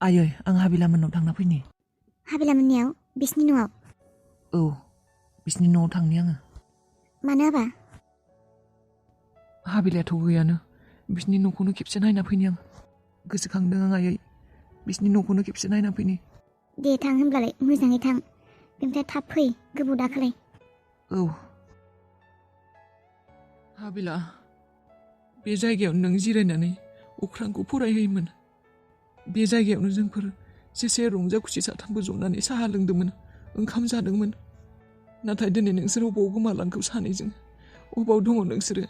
आयै आं हाबिला मोननाव थांना फैनि। हाबिला मोननियाव बिसिनि न'आव? औ बिसिनि न'आव थांनि आङो। मानो आबा? हाबिलायाथ' गैयानो बिसिनि न'खौनो खेबसे नायना फैनि आं। गोसोखांदों आं आयै बिसिनि न'खौनो खेबसे नायना फैनि। दे थां होनब्लालाय मोजाङै थां बेनिफ्राय थाब फै गोबाव दाखालाय। औ हाबिला बे जायगायावनो नों जिरायनानै अख्रांखौ फरायहोयोमोन। बे जायगायावनो जोंफोर जेसे रंजा खुसि साथामबो जनानै साहा लोंदोंमोन ओंखाम जादोंमोन। नाथाय दिनै नोंसोर अबाव गोमालांखो सानैजों? अबाव दङ नोंसोरो?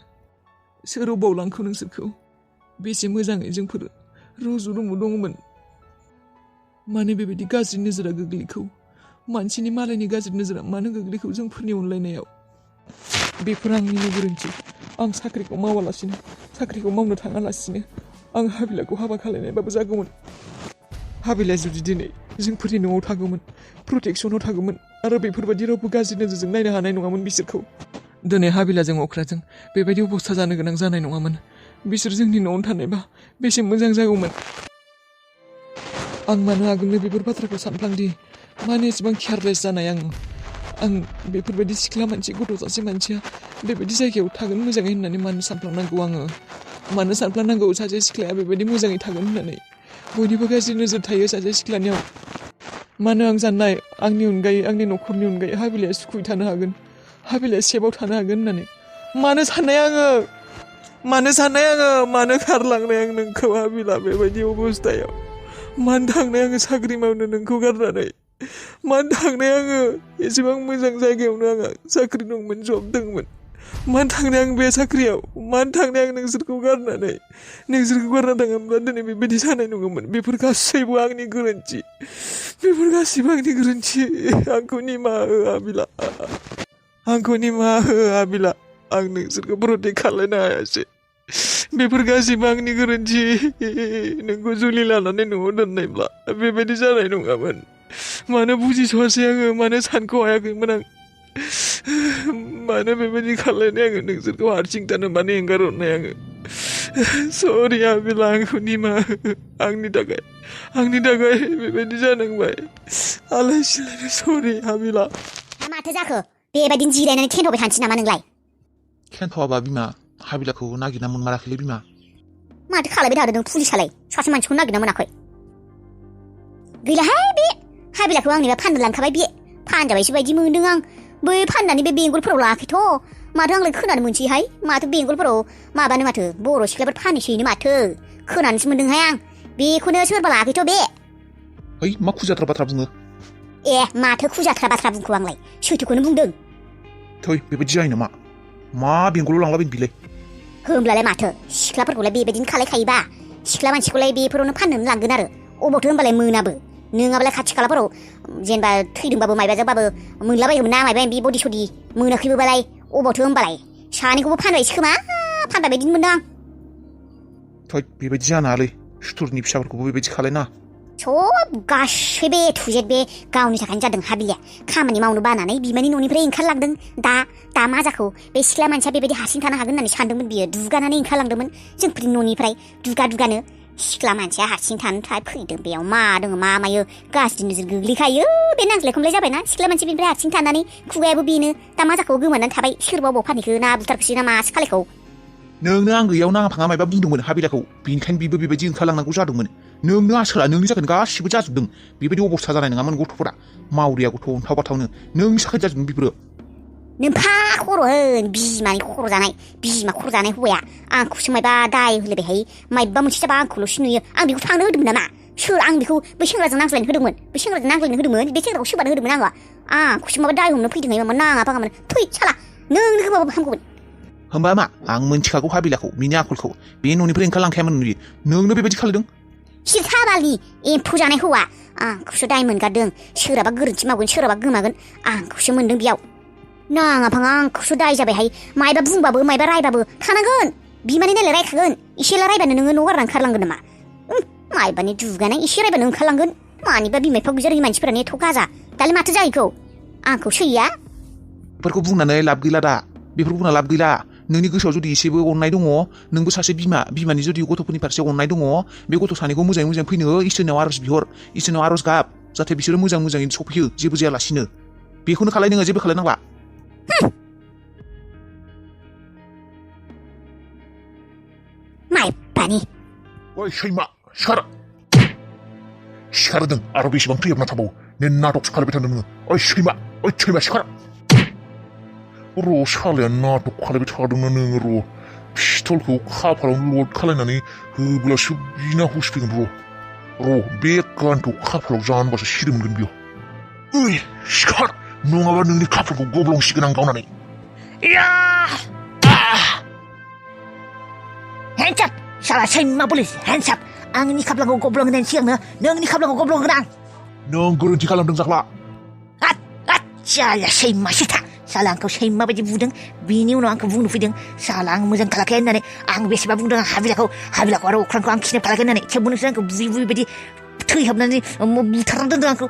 सोर अबाव लांखो नोंसोरखौ? बेसे मोजाङै जोंफोर रुजु रुमु दङमोन। मानो बेबायदि गाज्रि नोजोरा गोग्लैखौ? मानसिनि मालायनि गाज्रि नोजोरा मानो गोग्लैखौ जोंफोरनि अनलायनायाव? बेफोर आंनिनो गोरोन्थि। आं साख्रिखौ मावालासिनो साख्रिखौ मावनो थाङालासिनो आं हाबिलाखौ हाबा खालायनायबाबो जागौमोन। हाबिलाया जुदि दिनै जोंफोरनि न'आव थागौमोन, प्रटेक्सनाव थागौमोन आरो बेफोरबायदि रावबो गाज्रि नोजोरजों नायनो हानाय नङामोन बिसोरखौ। दिनै हाबिलाजों अख्राजों बेबायदि अबस्था जानो गोनां जानाय नङामोन। बिसोर जोंनि न'आवनो थानायबा बेसे मोजां जागौमोन। आं मानो आगोलनो बेफोर बाथ्राखौ सानफ्लांदि? मानो एसेबां केयारलेस जानाय आं बेफोरबायदि सिख्ला मानसि गथ' सासे मानसिया बेबायदि जायगायाव थागोन मोजाङै होननानै मानो सानफ्लांनांगौ आङो? मानो सानफ्लांनांगौ सासे सिख्लाया बेबायदि मोजाङै थागोन होननानै? बयनिबो गाज्रि नोजोर थायो सासे सिख्लानियाव। मानो आं साननाय आंनि अनगायै आंनि न'खरनि अनगायै हाबिलाया सुखुयै थानो हागोन, हाबिलाया सेफआव थानो हागोन होननानै मानो साननाय आङो? मानो खारलांनाय आं नोंखौ हाबिला बेबायदि अबस्थायाव? मानो थांनाय आङो साख्रि मावनो नोंखौ गारनानै? मानो थांनाय आङो एसेबां मोजां जायगायावनो आंहा साख्रि दंमोन, जब दंमोन। मानो थांनाय आं बे साख्रियाव? मानो थांनाय आं नोंसोरखौ गारनानै? नोंसोरखौ गारना थाङोब्ला दिनै बेबायदि जानाय नङामोन। बेफोर गासैबो आंनि गोरोन्थि। आंखौ निमाहा हो हाबिला। आंखौ निमाहा हो हाबिला। आं नोंसोरखौ प्रटेक्ट खालायनो हायासै। बेफोर गासैबो आंनि गोरोन्थि। नोंखौ जुलि लानानै न'आव दोननायब्ला बेबायदि जानाय नङामोन। मानो बुजिस'वासै आङो? मानो सानख' हायाखैमोन आं? मानो बेबायदि खालायनाय आङो? नोंसोरखौ हारसिं थानो मानो एंगारहरनाय आङो? सरि हाबिला, आंखौ निमाहा हो। आंनि थाखाय बेबायदि जानांबाय। आलाय सिलाय सरि हाबिला। माथो जाखो? बेबायदिनो जिरायनानै थेन्थ'बाय थानोसै नामा नोंलाय? थेन्थ'वाबा बिमा, हाबिलाखौ नागिरना मोनमाराखैलै बिमा। माथो खालायबाय थादों नों पुलिसालाय? सासे मानसिखौ नागिरना मोनाखै? गैलाहाय बे हाबिलाखौ आंनिबा फाननो लांखाबाय बे। फानजाबायसो बायदि मोनदों आं। बै फाननानै बे बेंगलफोराव लायाखैथ'। माथो आंलाय खोनानो मोनसैहाय। माथो बेंगलफोराव माबानो माथो बर' सिख्लाफोर फानहैसोयोनो माथो। खोनानोसो मोनदोंहाय आं। बेखौनो सोरबा लायाखैथ' बे। है मा खुजाथ्रा बाथ्रा बुङो? ए माथो खुजाथ्रा बाथ्रा बुंखो आंलाय? सैथोखौनो बुंदों। थै बेबायदि जायो नामा? मा बेंगलाव लांलाबायनो बिलाय? होमब्लालाय माथो सिख्लाफोरखौलाय बेबायदिनो खालायखायोबा सिख्ला मानसिखौलाय बेफोरावनो फाननोनो लांगोन आरो अबावथो होमबालाय मोनाबो नङाबालाय खाथि खालाफोराव जेनेबा थैदोंबाबो मायबाजोंबाबो मोनलाबायगौमोन ना मायबा बे बडि सडि मोनाखैबोबालाय अबावथो होमबालाय सानैखौबो फानबायसो खोमा फानबाय बायदिनो मोनदों आं। थै बेबायदि जानाङालै सुथुरनि फिसाफोरखौबो बेबायदि खालायना। सब गासैबो ए टु जेड बे गावनि थाखायनो जादों हाबिलिया खामानि मावनो बानानै बिमानि न'निफ्राय ओंखारलांदों। दा मा जाखो? बे सिख्ला मानसिया बेबायदि हारसिं थानो हागोन होननानै सानदोंमोन बियो दुगानानै ओंखारलांदोंमोन जोंफोरनि न'निफ्राय दुगानो सिख्ला मानसिया हारसिं थानो थाखाय फैदों। बेयाव मा दङ मा मायो गाज्रि नोजोर गोग्लैखायो। बे नांज्लाय खमलाय जाबायना सिख्ला मानसि बेनिफ्राय हारसिं थानानै खुगायाबो बेनो दा मा जाखो गोमानानै थाबाय सोरबा अबाव फानहैखो ना बुथारखोसै ना मासो खालायखौ? नोंनो आं गैयाव नाङा फाङा मायबा बुंदोंमोन हाबिलाखौ बेनिखायनो बिबो बेबायदि ओंखारलांनांगौ जादोंमोन। नोंनो आसोला नोंनि जागोन गासिबो जाजोबदों। बेबायदि अबस्था जानाय नङामोन गथ'फोरा मावरिया गथ' अन्थाव बाथावनो नोंनि थाखाय जाजोबदों बेफोरो। नोमफा खर' होन बिमानि खर' जानाय बिमा खर' जानाय हौवाया आंखौसो मायबा दाय होलायबायहाय मायबा मोनसे जाबा आंखौल'सो नुयो। आं बेखौ थांनो होदोंमोन नामा? सोर आं बेखौ बै सेंग्राजों नांज्लायनो होदोंमोन? बे सेंग्राजों नांज्लायनो होदोंमोन? बे सेंग्राखौ सोबानो होदोंमोन आङो? आंखौसो माबा दाय हमनो फैदों मामा नाङा फाङामोन थै साला नोंनो होबाबो हामगौमोन। होमबा मा आं मोनथिखागौ हाबिलाखौ बिनि आखलखौ बे न'निफ्राय ओंखारलांखायामोन नुयो नोंनो बेबायदि खालायदों। सिरखाबालि एम्फौ जानाय हौवा आंखौसो दाय मोनगारदों। सोरहाबा गोरोन्थि मावगोन सोरहाबा गोमागोन आंखौसो मोनदों बेयाव। नाङा फाङा आंखौसो दाय जाबायहाय मायबा बुंबाबो मायबा रायबाबो थानांगोन बिमानि नायलाय रायखागोन। एसेला रायबानो नोङो न' गारना ओंखारलांगोन नामा? मायबानि दुगानाय एसे रायबानो ओंखारलांगोन। मानिबा बिमा बिफा गैजारोङि मानसिफोरानो एथ' गाजा दालाय माथो जाहैखौ? आंखौ सैया बेफोरखौ बुंनानै लाब गैला दा बेफोरखौ बुंना लाब गैला। नोंनि गोसोआव जुदि एसेबो अननाय दङ नोंबो सासे बिमानि जुदि गथ'फोरनि फारसे अननाय दङ बे गथ' सानैखौ मोजाङै मोजां फैनो इसोरनाव आर'ज बिहर इसोरनाव आर'ज गाब जाहाथे बिसोरो मोजाङैनो सफैयो जेबो जायालासिनो बेखौनो खालाय नोङो जेबो खालायनांला माइबानि ओइ सैमा सिखारदों आरो बेसेबां थैहाबना थाबावो नों नाटकसो खालायबाय थादों नोङो ओइ सैमा सिखार र' सालाया नाटक खालायबाय थादोंना नोङो र' पिस्तलखौ खाफालाव लड खालायनानै होब्लासो बिना हुस फैगोन र' बे गानखौ खाफालाव जानबासो सिरि मोनगोन बियो ओइ सिखार नङाबा नोंनि खाफालखौ गब्लंसिगोन आं गावनानै Hands up! Salah sैमा पुलिस hands up! आंनि खाफ्लाखौ गब्लं होनायनि सिगांनो नोंनि खाफ्लाखौ गब्लं होगोन आं नों गोरोन्थि खालामदों जाख्ला साला सैमा सिथा साला आंखौ सैमा बायदि बुदों बिनि उनाव आंखौ बुंनो फैदों साला आं मोजां खालाखै होननानै आं बेसेबा बुंदों आं हाबिलाखौ आरो अख्रांखौ आं खिनाय खालाखै होननानै थेवबो नोंसोर आंखौ बुयै बायदि थैहाबनानै बुथारनानै दोनदों आंखौ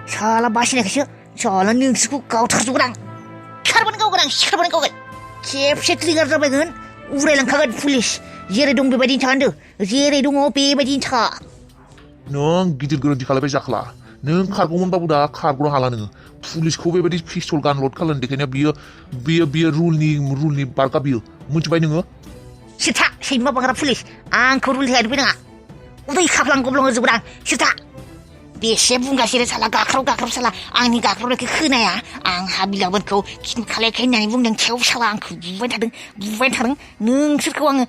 साला बासिनायखायसो साला नोंसोरखौ गावथारजोबगोन आं सिखारबानो गावगोन खेबसे ट्रिगार जाबायगोन उरायलांखागोन पुलिस जेरै दं बेबायदिनो था होनदों जेरै दङ बेबायदिनो था नों गिदिर गोरोन्थि खालायबाय जाख्ला नों खारगौमोनबाबो दा खारग'नो हाला नोङो पुलिसखौ बेबायदि पिस्तल गान लड खालामनो देखायनाया बियो रुलनि बारगा बियो मिथिबाय नोङो सिथा सैमा बांग्रा पुलिस आंखौ रुल होनो फैनाङा उदै खाफ्लां गब्लं होजोबगोन आं सिथा बेसे बुंगासिनो साला गाख्राव साला आंनि गाख्रावनायखौ खोनाया आं हाबिलामोनखौ खिन खालायाखै होननानै बुंदों थेव साला आंखौ बुबाय थादों नोंसोरखौ आङो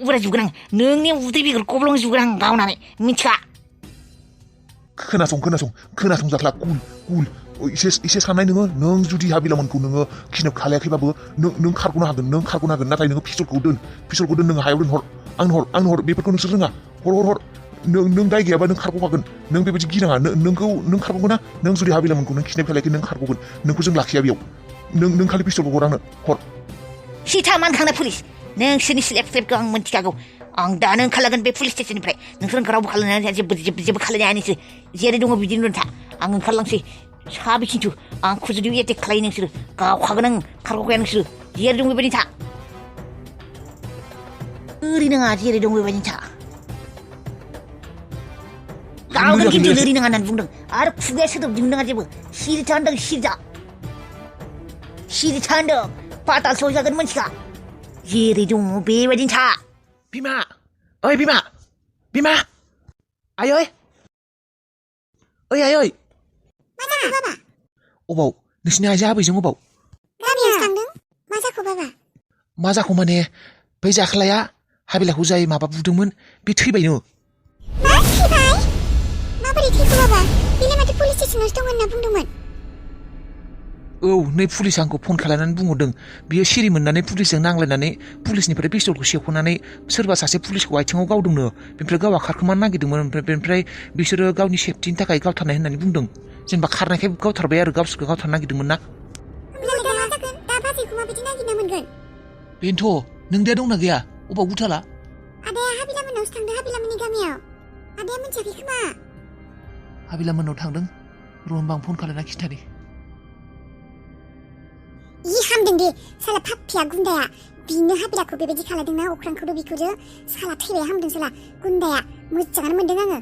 उरायजोबगोन आं नोंनि उदै बेगर गब्लं होजोबगोन आं गावनानै मिथिया खोनासं जाख्ला कुल एसे साननाय नोङो नों जुदि हाबिलामोनखौ नोङो खिनो खालायाखैबाबो नों खारग'नो हागोन नाथाय नोङो पिस्तलखौ दोन नोङो हायाव दोन आंनो हर बेफोरखौ नोंसोर रोङा हर नों दाय गैयाबा नों खारग'खागोन नों बेबायदि गिनाङा नों खारग'गोन ना नों जुदि हाबिलामोनखौ नों खिनाय खालायाखै नों खारग'गोन नोंखौ जों लाखिया बेयाव नों खालि पिस्तलखौ हर आंनो हर सिथा मानखांनाय पुलिस नोंसोरनि स्लेबखौ आं मोनथिखागौ आं दानो ओंखारलांगोन बे पुलिस स्टेशननिफ्राय नोंसोर रावबो खालामनानै जेबो खालायनो हाया नोंसोर जेरै दङ बिदिनो था आं ओंखारलांसै साबि खिन्थु आंखौ जुदि एटेक खालायो नोंसोरो गावखागोन आं खारग'खाया नोंसोरो जेरै दं बेबायदिनो था ओरै नङा जेरै दं बेबायदिनो था गावनो खिन्थु ओरै नङा होननानै बुंदों आरो खुगाया सोदोब दिहुननाङा जेबो सिरि था होनदों सिरि था होनदों पाताल सहैखागोन मोनथिखा जेरै दङ बेबायदिनो था बिमा आयै मा जाखो बाबा अबाव नोंसिनि आइजो आबैजों अबाव गामियाव थांदों मा जाखो बाबा मा जाखो माने बै जाख्लाया हाबिलाखौ जाय माबा बुदोंमोन बे थैबायनो मा थैबाय माबोरै थैखो बाबा बेलाय माथो पुलिस स्टेशनावसो दं होनना बुंदोंमोन औ नै पुलिस आंखौ फन खालामनानै बुंहरदों बियो सिरि मोननानै पुलिसजों नांलायनानै पुलिसनिफ्राय पिस्तलखौ सेख'नानै सोरबा सासे पुलिसखौ आथिङाव गावदोंनो बेनिफ्राय गावहा खारखोमानो नागिरदोंमोन बेनिफ्राय बिसोरो गावनि सेफटिनि थाखाय गावथारनाय होननानै बुंदों जेनेबा खारनायखाय गावथारबाय आरो गावसोरखौ गावथारनो नागिरदोंमोन ना बेनोथ' नों दा दंना गैया अबाव गुथाला आदाया हाबिलामोननावसो थांदों हाबिलामोननि गामियाव आदाया मोनथियाखै खोमा हाबिलामोननाव थांदों र' होमबा आं फन खालामना खिन्थानि हामदों दे साला फाप्पिया गुन्दाया बिनो हाबिलाखौ बेबायदि खालामदोंना अख्रांखौथ' बिखौजो साला थैबाय हामदों साला गुन्दाया मोजाङानो मोनदों आङो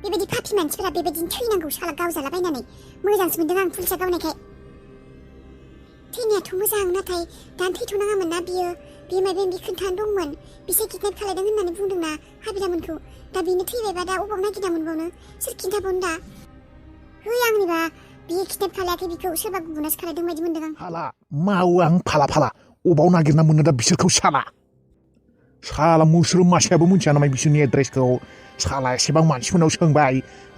बेबायदि फाप्पि मानसिफोरा बेबायदिनो थैनांगौ साला गावजालाबायनानै मोजांसो मोनदों आं पुलिसा गावनायखाय थैनायाथ' मोजां नाथाय दानो थैथ'नाङामोन ना बियो माबा माबि खोन्थानो दंमोन बिसोर किडनेप खालायदों होननानै बुंदोंना हाबिलामोनखौ दा बिनो थैबायबा दा अबाव नागिरना मोनबावनो सोर खिन्थाबावनो दा आंनिबा बियो किडनेप खालायाखै बिखौ सोरबा गुबुनासो खालायदों बायदि मोनदों आं हाला मावो आं फाला अबाव नागिरना मोनो दा बिसोरखौ साला मुसुर मासेयाबो मिथिया नामा बिसोरनि एड्रेसखौ साला एसेबां मानसिफोरनाव सोंबाय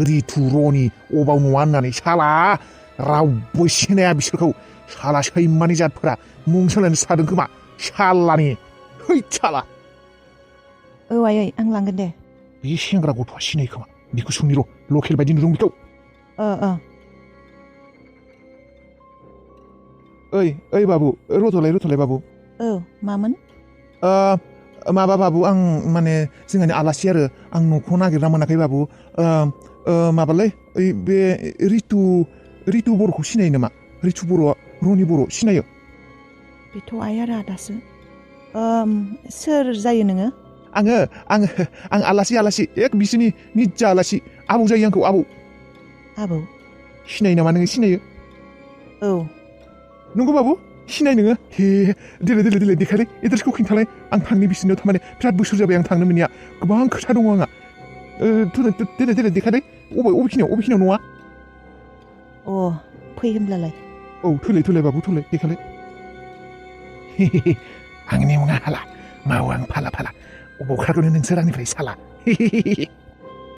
रितु रनि अबाव नङा होननानै साला रावबो सिनाया बिसोरखौ साला सैमानि जातफोरा मुं सोलायनो सादों खोमा सालानि साला औ आयै आं लांगोन दे बे सेंग्रा गथ'आ सिनाय खोमा बेखौ सोंनि र' लकेल बायदि नुदों बेखौ ओइ बाबु रथ'लाय बाबु औ मामोन माबा बाबु आं माने जोंहानि आलासि आरो आं न'खौ नागिरना मोनाखै बाबु माबालै ओइ बे रितु बर'खौ सिनायो नामा रितु बर' रनि बर' सिनायो बेथ' आइया दासो सोर जायो नोङो आं आलासि एक बिसिनि निजा आलासि आबौ जायो आंखौ आबौ आबौ सिनायो नामा नोङो सिनायो औ नंगौ बाबु सिनाय नोङो हे देलाय देखायलाय एड्रेसखौ खिन्थालाय आं थांनि बिसिनियाव थारमाने बिराद बोसोर जाबाय आं थांनो मोनिया गोबां खोथा दङ आंहा देलाय देखायलाय अबेखिनियाव नङा फै होनब्लालाय औ थोलाय बाबु थोलाय देखायलाय आंनि मुङा हाला मावो आं फाला अबाव खारग'नो नोंसोर आंनिफ्राय साला